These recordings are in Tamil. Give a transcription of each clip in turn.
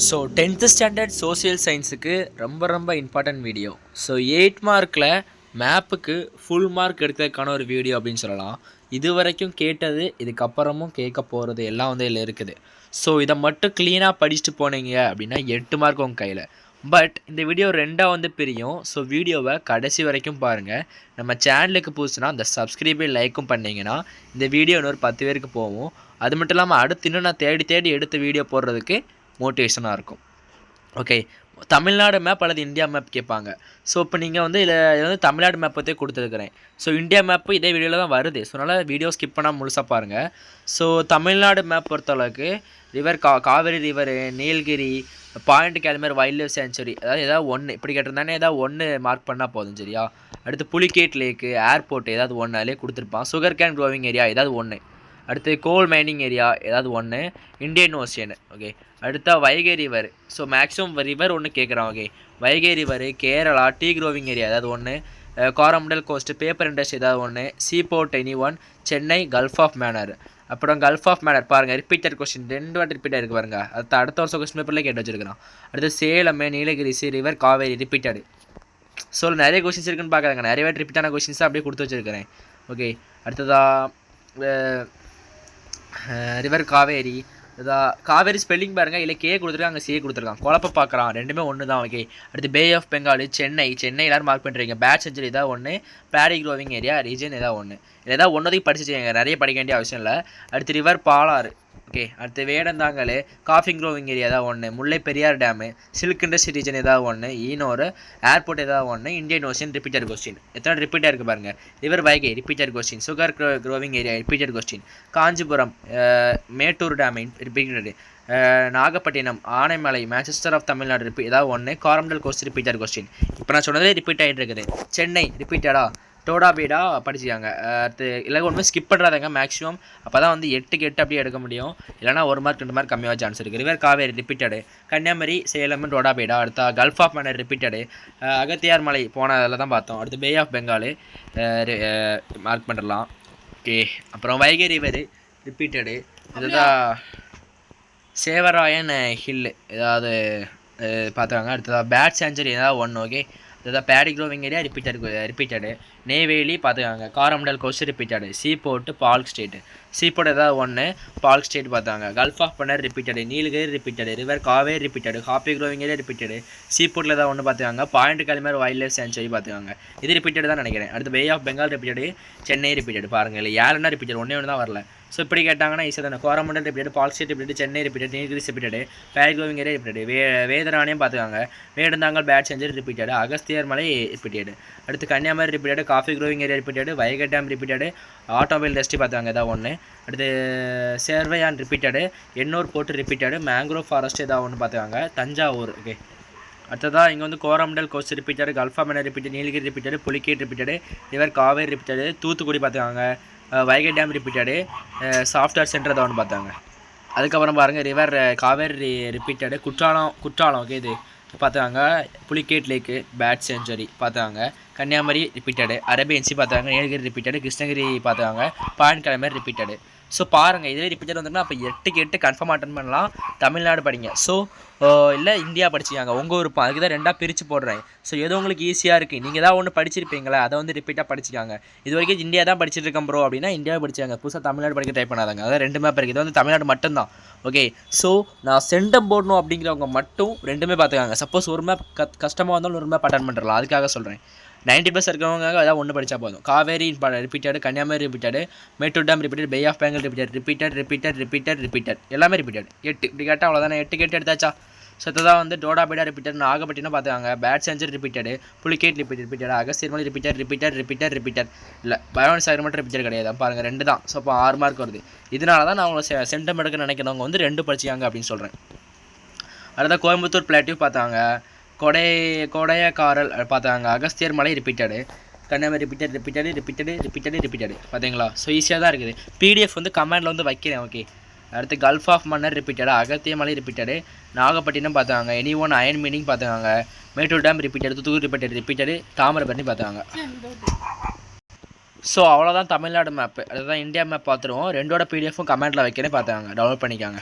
ஸோ 10th ஸ்டாண்டர்ட் சோசியல் சயின்ஸுக்கு ரொம்ப இம்பார்ட்டன்ட் வீடியோ. ஸோ 8 மார்க்கில் மேப்புக்கு ஃபுல் மார்க் எடுக்கிறதுக்கான ஒரு வீடியோ அப்படின்னு சொல்லலாம். இது வரைக்கும் கேட்டது, இதுக்கப்புறமும் கேட்க போகிறது எல்லாம் வந்து இதில் இருக்குது. ஸோ இதை மட்டும் க்ளீனாக படிச்சுட்டு போனீங்க அப்படின்னா 8 மார்க் உங்கள் கையில். பட் இந்த வீடியோ ரெண்டாக வந்து பிரியும். ஸோ வீடியோவை கடைசி வரைக்கும் பாருங்கள். நம்ம சேனலுக்கு புதுசுனா அந்த சப்ஸ்கிரைபை லைக்கும் பண்ணிங்கன்னா இந்த வீடியோ இன்னொரு 10 பேருக்கு போகும். அது மட்டும் இல்லாமல் அடுத்து இன்னும் நான் தேடி எடுத்த வீடியோ போடுறதுக்கு மோட்டிவேஷனாக இருக்கும். ஓகே, தமிழ்நாடு மேப் அல்லது இந்தியா மேப் கேட்பாங்க. ஸோ இப்போ நீங்கள் வந்து இதில் வந்து தமிழ்நாடு மேப் பற்றி கொடுத்துருக்குறேன். ஸோ இந்தியா மேப்பு இதே வீடியோவில் தான் வருது. ஸோ அதனால் வீடியோ ஸ்கிப் பண்ணால் முழுசாக பாருங்கள். ஸோ தமிழ்நாடு மேப் பொறுத்தளவுக்கு river Kaveri river, Nilgiri, Point Calimere wildlife sanctuary, அதாவது ஏதாவது ஒன்று இப்படி கேட்டிருந்தானே ஏதாவது ஒன்று மார்க் பண்ணால் போதும். சரியா? அடுத்து புலிகேட் லேக்கு, ஏர்போர்ட் ஏதாவது ஒன்று அதிலே கொடுத்துருப்பான். சுகர் கேன் க்ரோவிங் ஏரியா ஏதாவது ஒன்று. அடுத்து கோல் மைனிங் ஏரியா ஏதாவது ஒன்று. Indian ocean. ஓகே, அடுத்தா Vaigai river. So maximum river ஒன்று கேட்குறான். Okay, Vaigai river, Kerala, tea growing area ஏதாவது ஒன்று. காரமண்டல் கோஸ்ட், பேப்பர் இண்டஸ்ட்ரி ஏதாவது ஒன்று. Seaport any one. Chennai, gulf of Mannar. அப்புறம் கல்ஃப் ஆஃப் மேனர் பாருங்கள், ரிப்பீட்டட் கொஸ்டின் 2 வாட்டி ரிப்பீட்டாக இருக்குது பாருங்கள். அடுத்த வருஷம் கொஸ்டின் பேப்பரில் கேட்டு வச்சுருக்கிறான். அடுத்து சேலம், நீலகிரிசி, ரிவர், காவேரி ரிப்பீட்டடு. ஸோ நிறைய கொஸ்டின்ஸ் இருக்குன்னு பார்க்குறாங்க. நிறைய வாட்டி ரிப்பீட்டான கொஸ்டின்ஸாக அப்படியே கொடுத்து வச்சுருக்கிறேன். ஓகே, அடுத்ததாக ரிவர் காவேரி. காவேரி ஸ்பெல்லிங் பாருங்கள், இல்லை கே கொடுத்துருக்காங்க, அங்கே சி கொடுத்துருக்காங்க. குழப்ப பார்க்குறான், ரெண்டுமே ஒன்று தான். ஓகே, அடுத்து பே ஆஃப் பெங்கால், சென்னை எல்லோரும் மார்க் பண்ணுறீங்க. பேட் செஞ்சுரி ஏதாவது ஒன்று. பேடி க்ரோவிங் ஏரியா ரீஜன் ஏதாவது ஒன்று. ஏதாவது ஒன்றதையும் படிச்சுங்க, நிறைய படிக்க வேண்டிய அவசியம் இல்லை. அடுத்து ரிவர் பாலாறு. ஓகே, அடுத்து வேடந்தாங்கல், காஃபி க்ரோவிங் ஏரியா ஏதாவது ஒன்று. Mullai Periyar dam, silk industry region ஏதாவது ஒன்று. ஈனோர், ஏர்போர்ட் ஏதாவது ஒன்று. Indian Ocean repeated question. எத்தனை ரிப்பீட்டாக இருக்குது பாருங்கள். River Vaigai repeated question. Sugar growing area repeated question. Kanchipuram, Mettur dam repeated. Nagapattinam, Anaimalai, Manchester of Tamil Nadu ஏதாவது ஒன்று. Coromandel Coast repeated question. இப்போ நான் சொன்னதே ரிப்பீட் ஆகிட்டு இருக்குது. சென்னை ரிப்பீட்டடா. டோடா பீடா படிச்சுக்காங்க. அடுத்து இல்லை ஒன்றுமே ஸ்கிப் பண்ணுறாங்க மேக்ஸிமம். அப்போ தான் வந்து 8க்கு 8 அப்படியே எடுக்க முடியும். இல்லைனா 1 மார்க் 2 மார்க் கம்மியாக சான்ஸ் இருக்குது. River Kaveri repeated. Kanyakumari, Salem, Doddabetta. அடுத்த Gulf of Mannar repeated. Agathiyar Malai போன அதில் தான் பார்த்தோம். அடுத்து பே ஆஃப் பெங்கால் மார்க் பண்ணிடலாம். ஓகே, அப்புறம் வைகை ரிவர் ரிப்பீட்டடு. இதுதான் சேவராயன் ஹில்லு ஏதாவது பார்த்துக்காங்க. அடுத்ததாக பேட் சேஞ்சுரி ஏதாவது ஒன்று. ஓகே, இதுதான் paddy growing area repeated. Neyveli பார்த்துக்காங்க. Coromandel Coast repeated. Seaport, Palk Strait. Seaport ஏதாவது ஒன்று. பால்க் ஸ்டேட் பார்த்தாங்க. Gulf of Mannar repeated. Nilgiri repeated. River Kaveri repeated. Coffee growing area repeated. சீபோர்ட்டில் ஏதாவது ஒன்று பார்த்துக்காங்க. Point Calimere wildlife sanctuary பார்த்துக்காங்க. இது ரிப்பீட்டடு தான் நினைக்கிறேன். அடுத்து Bay of Bengal repeated. Chennai repeated. பாருங்கள், இல்லை ஏழனா ரிப்பீட்டடு, ஒன்று தான் வரல. ஸோ இப்படி கேட்டாங்கன்னா ஈஸியாக தானே. Coromandel repeated, Palk Strait repeated, Chennai repeated, Nilgiri repeated, paddy growing area repeated. Vedaranyam பார்த்துக்காங்க. Vedanthangal bird sanctuary repeated. Agasthiyar Malai repeated. அடுத்து Kanyakumari repeated. Coffee growing area repeated. Vaigai dam repeated. Automobile industry பார்த்தாங்க ஏதாவது ஒன்று. அடுத்து Servarayan repeated. Ennore port repeated. Mangrove forest ஏதாவது ஒன்று பார்த்துக்காங்க. தஞ்சாவூர். ஓகே, அடுத்ததாக இங்கே வந்து Coromandel Coast repeated. Gulf of Mannar repeated. Nilgiri repeated. Pulicat repeated. River Kaveri repeated. Thoothukudi பார்த்துக்காங்க. Vaigai dam repeated. Software centre ஏதாவது ஒன்று பார்த்தாங்க. அதுக்கப்புறம் பாருங்கள், river Kaveri repeated. Courtallam. Okay, இது பார்த்தாங்க. புலிகேட் லேக்கு, பேட் செஞ்சுரி பார்த்தாங்க. கன்னியாகுமரி ரிப்பீட்டடு. அரேபியன்சி பார்த்தாங்க. நீலகிரி ரிப்பீட்டடு. கிருஷ்ணகிரி பார்த்தாங்க. Point Glamour repeated. ஸோ பாருங்கள், இதுவே ரிப்பீட்டட் வந்துன்னா அப்போ 8க்கு 8 கன்ஃபார்ம் அட்டன் பண்ணலாம். தமிழ்நாடு படிங்க. ஸோ இல்லை இந்தியா படிச்சிக்காங்க, உங்கள் விருப்பம். அதுக்கு தான் 2ஆக பிரித்து போடுறேன். ஸோ எது உங்களுக்கு ஈஸியாக இருக்குது, நீங்கள் ஏதாவது ஒன்று படிச்சிருப்பீங்களா, அதை வந்து ரிப்பீட்டாக படிச்சிக்காங்க. இது வரைக்கும் இந்தியா தான் படிச்சுட்டு இருக்கேன் ப்ரோ அப்படின்னா இந்தியா படிச்சாங்க. புதுசாக தமிழ்நாடு படிக்க ட்ரை பண்ணாதாங்க. அதாவது 2 மேப் இருக்குது. இது வந்து தமிழ்நாடு மட்டும்தான். ஓகே, ஸோ நான் சென்டம் போடணும் அப்படிங்கிறவங்க மட்டும் 2மே பார்த்துக்காங்க. சப்போஸ் ஒரு மேப் கஷ்டமாக இருந்தாலும் ஒரு மேப் அட்டன் பண்ணுறலாம். அதுக்காக சொல்கிறேன். 90+ இருக்கிறவங்க ஏதாவது ஒன்று படித்தா போதும். Kaveri repeated. Kanniyakumari repeated. Mettur dam repeated. Bay of Bengal repeated. எல்லாமே ரிப்பீட்டட். 8 இப்படி கேட்டால் அவ்வளோதானே. 8க்கு 8 எடுத்தாச்சா. ஸோ தான் வந்து டோடா பீடா ரிப்பீட்டட். நாகப்பட்டினம் பார்த்துக்காங்க. Bird sanctuary repeated. Pulicat repeated. Agasthiyar Malai repeated. இல்லை பயோன் சாகர் மட்டும் ரிப்பீட்டட் கிடையாது. பாருங்கள், 2 தான். ஸோ அப்போ 6 மார்க் வருது. இதனால தான் நான் உங்களை சென்டம் எடுக்க நினைக்கிறவங்க வந்து 2 படிச்சிக்காங்க அப்படின்னு சொல்கிறேன். அடுத்த கோயம்புத்தூர் பிளாட்டிவ் பார்த்தாங்க. கொடையக்காரல் பார்த்தாங்க. அகஸ்தியர் மலை ரிப்பீட்டடு. கன்னியாகுமரி ரிப்பீட்டடு. பார்த்தீங்களா. ஸோ ஈஸியாக தான் இருக்குது. பிடிஎஃப் வந்து கமெண்டில் வந்து வைக்கிறேன். ஓகே, அடுத்து gulf of Mannar repeated. Agathiya மலை ரிப்பீட்டடு. நாகப்பட்டினம் பார்த்தாங்க. எனி ஒன் அயன் மீனிங் பார்த்தாங்க. Mettur dam repeated. Thoothukudi repeated. Thamirabarani பார்த்தாங்க. ஸோ அவ்வளோதான் தமிழ்நாடு மேப்பு. அதுதான் இந்தியா மேப் பார்த்துருவோம். 2ஓட பிடிஎஃப்பும் கமெண்டில் வைக்கிறேன், பார்த்தாங்க. டவுன்லோட் பண்ணிக்காங்க.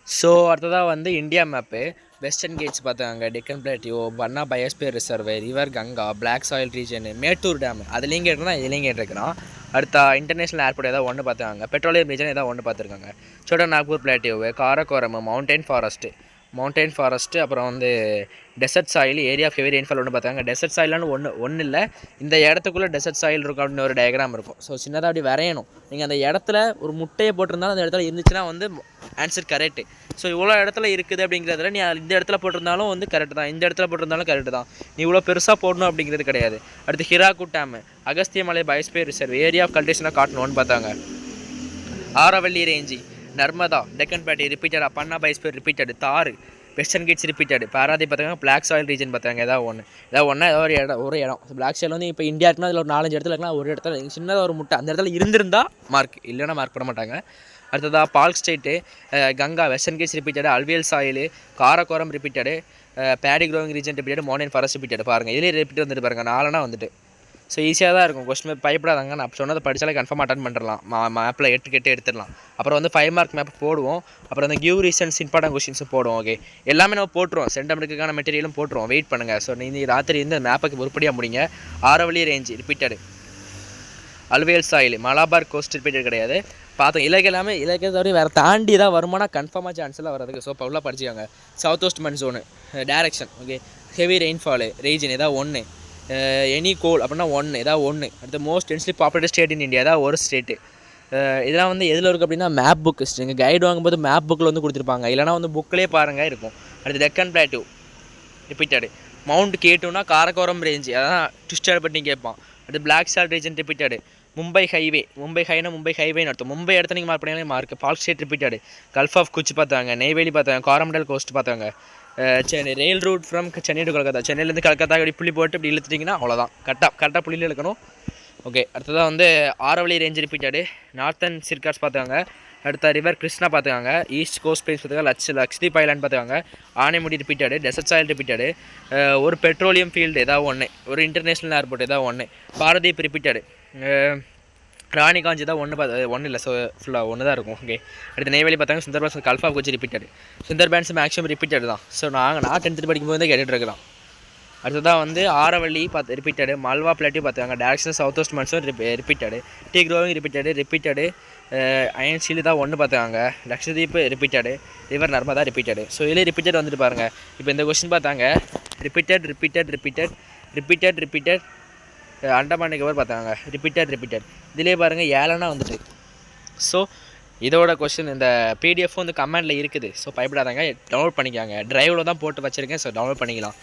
ஸோ அடுத்ததாக வந்து இந்தியா மேப்பு. வெஸ்டர்ன் கேட்ஸ் பார்த்தாங்க, Deccan plateau, Panna biosphere reserve, river Ganga, black soil region, Mettur dam. அதுலேயும் கேட்டுருந்தா இதுலேயும் கேட்டிருக்கிறான். அடுத்த இன்டர்நேஷனல் ஏர்போர்ட் ஏதாவது ஒன்று பார்த்தாங்க, பெட்ரோலியம் ரீஜன் ஏதாவது ஒன்று பார்த்துருக்காங்க. Chota Nagpur plateau, Karakoram, mountain forest, அப்புறம் வந்து desert soil, area of heavy rainfall ஒன்று பார்த்தாங்க. டெசர்ட் சாயில்னு ஒன்றும் இல்லை, இந்த இடத்துக்குள்ளே டெசர்ட் சாயில் இருக்கும் அப்படின்னு ஒரு டயக்ராம் இருக்கும். ஸோ சின்னதாக அப்படி வரையணும். நீங்கள் அந்த இடத்துல ஒரு முட்டையை போட்டிருந்தாலும் அந்த இடத்துல இருந்துச்சுன்னா வந்து ஆன்சர் கரெக்டு. ஸோ இவ்வளோ இடத்துல இருக்குது அப்படிங்கிறதுல நீ இந்த இடத்துல போட்டிருந்தாலும் வந்து கரெக்டு தான், இந்த இடத்துல போட்டிருந்தாலும் கரெக்டு தான். நீ இவ்வளோ பெருசாக போடணும் அப்படிங்கிறது கிடையாது. அடுத்து ஹிராகுட் டேம், அகஸ்திய மலை பயோஸ்பியர் ரிசர்வ், ஏரியா ஆஃப் கல்டிவேஷனாக காட்டணும்னு பார்த்தாங்க. ஆரவல்லி ரேஞ்சி, நர்மதா, டெக்கன் பிளாட்டியோ ரிப்பீட்டட், பன்னா பயோஸ்பியர் ரிப்பீட்டட், தார், வெஸ்டர்ன் கேட்ஸ் ரிப்பீட்டட், பாராதி பார்த்தாங்க, பிளாக் சாயில் ரீஜன் பார்த்தாங்க. ஏதாவது ஒரு இடம் பிளாக் சாயில் வந்து இப்போ இந்தியா இருக்குன்னா அதில் ஒரு 4-5 இடத்துல இருக்கலாம். ஒரு இடத்துல சின்னதாக ஒரு முட்டை அந்த இடத்துல இருந்திருந்தால் மார்க், இல்லைன்னா மார்க் பண்ண மாட்டாங்க. அடுத்ததாக Palk Strait, Ganga, Western Ghats repeated, alluvial soil, Karakoram repeated, paddy growing region repeated, mountain forest repeated. பாருங்கள் இதிலே ரிப்பீட் வந்துட்டு பாருங்கள், 4 வந்துட்டு. ஸோ ஈஸியாக தான் இருக்கும். கொஸ்டின் பயப்படாதாங்க, நான் சொன்னதை படித்தாலே கன்ஃபார்ம் அட்டன் பண்ணிடலாம். மேப்பில் 8 கேட்டு எடுத்துடலாம். அப்புறம் வந்து 5 மார்க் மேப் போடுவோம். அப்புறம் அந்த கிவ் ரீசன்ஸ் இம்பார்ட்டன்ட் கொஸ்டின்ஸும் போடுவோம். ஓகே, எல்லாமே நம்ம போட்டுருவோம். சென்டமெண்ட்டுக்கான மெட்டீரியலும் போட்டுருவோம். வெயிட் பண்ணுங்கள். ஸோ நீங்கள் ராத்திரி இந்த மேப்புக்கு உருப்படியாக முடிங்க. Aravalli range repeated, alluvial soil, Malabar Coast repeated கிடையாது. பார்த்தோம் இலக்கு எல்லாமே இலக்கை தவிர வேறு தாண்டி தான் வருமானா கன்ஃபார்மாக சான்ஸ்லாம் வர்றதுக்கு. ஸோ பவுலாக படிச்சுக்காங்க. South west monsoon direction, okay, heavy rainfall region ஏதாவது ஒன்று, எனி கோல் அப்படின்னா ஒன்று ஏதாவது ஒன்று. அடுத்து most densely populated state in India ஏதாவது ஒரு ஸ்டேட்டு. இதெல்லாம் வந்து எதில் இருக்குது அப்படின்னா மேப் புக். நீங்கள் கைடு வாங்கும்போது மேப் புக்கில் வந்து கொடுத்துருப்பாங்க, இல்லைனா வந்து புக்கிலே பாருங்கள் இருக்கும். அடுத்து டெக்கன் பிளாட்டியூ ரிப்பீட்டடு, மவுண்ட் கேட்டுனா காரக்கோரம் ரேஞ்சு, அதான் ட்விஸ்டட் பண்ணி கேட்பான். அடுத்து black salt region repeated, Mumbai ஹைவேன்னு அர்த்தம். மும்பை இடத்த நீங்கள் மார்க் பண்ணிங்களே mark. Palk Strait repeated, Gulf of Kutch பார்த்தாங்க, நெய்வேலி பார்த்தாங்க, காரமண்டல் கோஸ்ட் பார்த்தாங்க. Chennai rail route from Chennai to Calcutta, சென்னையிலேருந்து கல்கத்தா இப்படி புள்ளி போட்டு இப்படி இழுத்துட்டிங்கன்னா அவ்வளோதான். கரெக்டாக புள்ளியில் இழுக்கணும். ஓகே, அடுத்ததாக வந்து Aravalli range repeated, Northern Circars பார்த்துக்காங்க. அடுத்த ரிவர் கிருஷ்ணா பார்த்துக்காங்க, ஈஸ்ட் கோஸ்ட் பிளேஸ் பார்த்துக்காங்க, லக்ஷ்தீப் ஐலாண்ட் பார்த்துக்காங்க, Anaimudi repeated, desert soil repeated, ஒரு பெட்ரோலியம் ஃபீல்டு ஏதாவது ஒன்று, ஒரு இன்டர்நேஷ்னல் ஏர்போர்ட் ஏதாவது ஒன்று, பாரதீப் ரிப்பீட்டடு, ராணிகாஞ்சி தான் ஒன்று இல்லை. ஸோ ஃபுல்லாக ஒன்று தான் இருக்கும். ஓகே, அடுத்து நெய்வேலி பார்த்தாங்க, சுந்தர்பான்ஸ் கல்ஃபா Kochi repeated, Sundarbans maximum repeated தான். ஸோ நான் 10th படிக்கும்போது தான் கேட்டுட்ருக்கலாம். அடுத்ததாக வந்து ஆரவல்லி ரிப்பீட்டடு, மால்வா பிளாட்டியூ பார்த்துக்காங்க, direction south west monsoon repeated, tea growing repeated, iron shield தான் ஒன்று பார்த்துக்காங்க, Lakshadweep repeated, river Narmada repeated. So இதிலே ரிப்பீட்டட் வந்துட்டு பாருங்கள். இப்போ இந்த கொஸ்டின் பார்த்தாங்க, ரிப்பீட்டட் அண்டமான் நிக்கோபார் பார்த்தாங்க, ரிப்பீட்டட் இதிலே பாருங்கள் 7 வந்துட்டு. ஸோ இதோட கொஸ்டின் இந்த பிடிஎஃப் வந்து கமெண்டில் இருக்குது. ஸோ பயப்படாதாங்க, டவுன்லோட் பண்ணிக்காங்க. ட்ரைவில் தான் போட்டு வச்சுருக்கேன். ஸோ டவுன்லோட் பண்ணிக்கலாம்.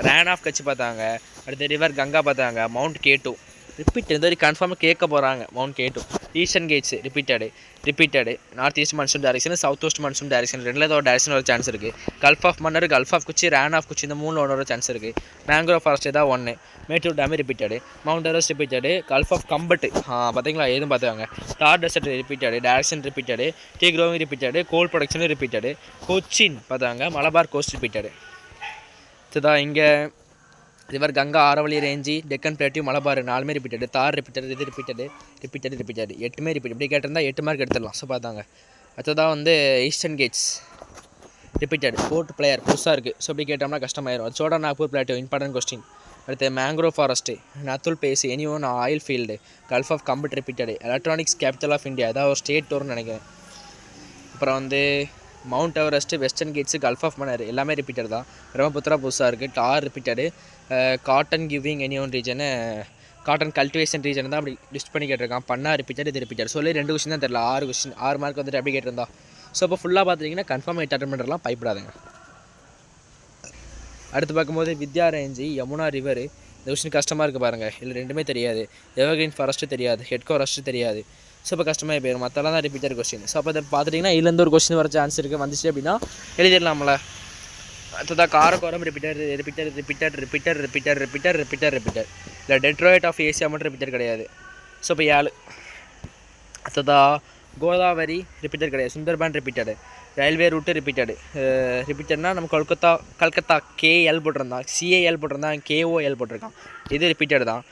ரேன் ஆஃப் கட்சி பார்த்தாங்க, அடுத்து ரிவர் கங்கா பார்த்தாங்க, மவுண்ட் கேட்டு ரிப்பீட் இந்த மாதிரி கன்ஃபார்மாக கேட்க போகிறாங்க. மவுண்ட் கேட்டு, eastern Ghats repeated, north east monsoon direction, south west monsoon direction, ரெண்டில் ஏதோ டைரக்ஷன் ஒரு சான்ஸ் இருக்குது. Gulf of Mannar, gulf of Kutch, Rann of குச்சி, இந்த 3 ஒன்று சான்ஸ் இருக்குது. மேங்க்ரோவ் ஃபாரஸ்ட் ஏதாவது ஒன்று, Mettur dam repeated, Mount Everest repeated, Gulf of Khambhat பார்த்தீங்களா எதுவும் பார்த்துக்காங்க, Thar desert repeated, direction repeated, tea growing repeated, coal production repeated, Cochin பார்த்தாங்க, மலபார் கோஸ்ட் ரிப்பீட்டடு. இதுதான் இங்கே river Ganga, Aravalli range, Deccan plateau, Malabar 4 repeated, Thar repeated, இது ரிப்பீட்டடு 8 ரிப்பீட். இப்படி கேட்டிருந்தால் 8 மார்க் எடுத்துடலாம். ஸோ பார்த்தாங்க. அடுத்ததான் வந்து Eastern Ghats repeated, Port Blair புதுசாக இருக்குது. ஸோ இப்படி கேட்டோம்னா கஷ்டமாயிரும். Soda Nagpur plateau important question. அடுத்து மேங்க்ரோவ் ஃபாரஸ்ட்டு, நத்துல் பேசி, anyone oil field, Gulf of Khambhat repeated, electronics capital of India ஏதாவது ஒரு ஸ்டேட் டூர்னு நினைக்கிறேன். அப்புறம் வந்து Mount Everest, Western Ghats, Gulf of Mannar எல்லாமே ரிப்பீட்டட் தான். பிரம்மபுத்திரா புதுசாக இருக்குது. Thar repeated, cotton giving anyone region, cotton cultivation region தான் அப்படி லிஸ்ட் பண்ணி கேட்டிருக்கான். பண்ணா ரிப்பீட்டட், இது ரிப்பீட்டட். சொல்லி 2 கொஸ்டின் தான் தெரியல. 6 மார்க் வந்துட்டு அப்படி கேட்டிருந்தா. ஸோ இப்போ ஃபுல்லாக பார்த்துட்டிங்கன்னா கன்ஃபார்ம் 8 அட்டன் பண்ணுறலாம், பயப்படாதுங்க. அடுத்து பார்க்கும்போது வித்யா ரேஞ்சி, யமுனா ரிவர், இந்த கொஸ்டின் கஷ்டமாக இருக்குது பாருங்கள். இல்லை ரெண்டுமே தெரியாது. எவர்கிரீன் ஃபாரஸ்ட்டு தெரியாது, ஹெட்கோ ரஸ்ட்டு தெரியாது. ஸோ இப்போ கஷ்டமாக போயிடும். மற்றெல்லாம் தான் ரிப்பீட்டட் கொஸ்டின். ஸோ அப்போ இதை பார்த்துட்டிங்கன்னா இதுலேருந்து ஒரு கொஸ்டின் வர சான்ஸ் இருக்குது. வந்துச்சு அப்படின்னா எழுதிடலாம்ல. அடுத்ததாக காரக்கோரம் ரிப்பீட்டட். இல்லை டெட்ராய்ட் ஆஃப் ஏசியா மட்டும் ரிப்பீட்டட் கிடையாது. ஸோ இப்போ 7. அடுத்ததாக கோதாவரி ரிப்பீட்டட் கிடையாது. சுந்தர்பான் ரிப்பீட்டடு, ரயில்வே ரூட்டு ரிப்பீட்டட்னா நம்ம கல்கத்தா கேஎல் போட்டிருந்தான், சிஏஎல் போட்டிருந்தான், கேஓஎல் போட்டிருக்கான். இது ரிப்பீட்டட் தான்.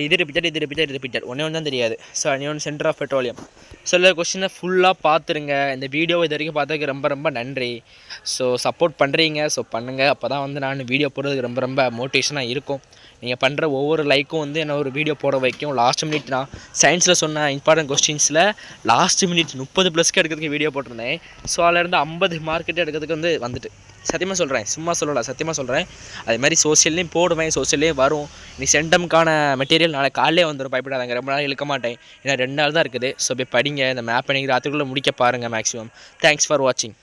இது ரிப்பீட்டட் ஒன்று தான் தெரியாது. So anyone centre of petroleum. So இல்லை கொஸ்டினை ஃபுல்லாக பார்த்துருங்க. இந்த வீடியோ இது வரைக்கும் பார்த்ததுக்கு ரொம்ப ரொம்ப நன்றி. ஸோ சப்போர்ட் பண்ணுறீங்க, ஸோ பண்ணுங்கள். அப்போ தான் வந்து நான் வீடியோ போடுறதுக்கு ரொம்ப ரொம்ப மோட்டிவேஷனாக இருக்கும். நீங்கள் பண்ணுற ஒவ்வொரு லைக்கும் வந்து என்ன ஒரு வீடியோ போட வைக்கும். லாஸ்ட் மினிட் நான் சயின்ஸில் சொன்ன இம்பார்ட்டன்ட் கொஸ்டின்ஸில் லாஸ்ட் மினிட் 30+ எடுக்கிறதுக்கு வீடியோ போட்டிருந்தேன். ஸோ அதிலேருந்து 50 மார்க்கெட்டு எடுக்கிறதுக்கு வந்துட்டு சத்தியமாக சொல்கிறேன், சும்மா சொல்லலை, சத்தியமாக சொல்கிறேன். அதே மாதிரி சோசியல்லையும் போடுவேன், சோசியல்லையும் வரும். நீ சென்டம்க்கான மெட்டீரியல் நாளை காலையிலே வந்துடும், பயப்படாதாங்க. ரொம்ப நாள் இழுக்க மாட்டேன், ஏன்னா 2 நாள் தான் இருக்குது. ஸோ போய் படிங்க. இந்த மேப் பண்ணிக்கிற ராத்திரிக்குள்ளே முடிக்க பாருங்கள் மேக்ஸிமம். தேங்க்ஸ் ஃபார் வாட்சிங்.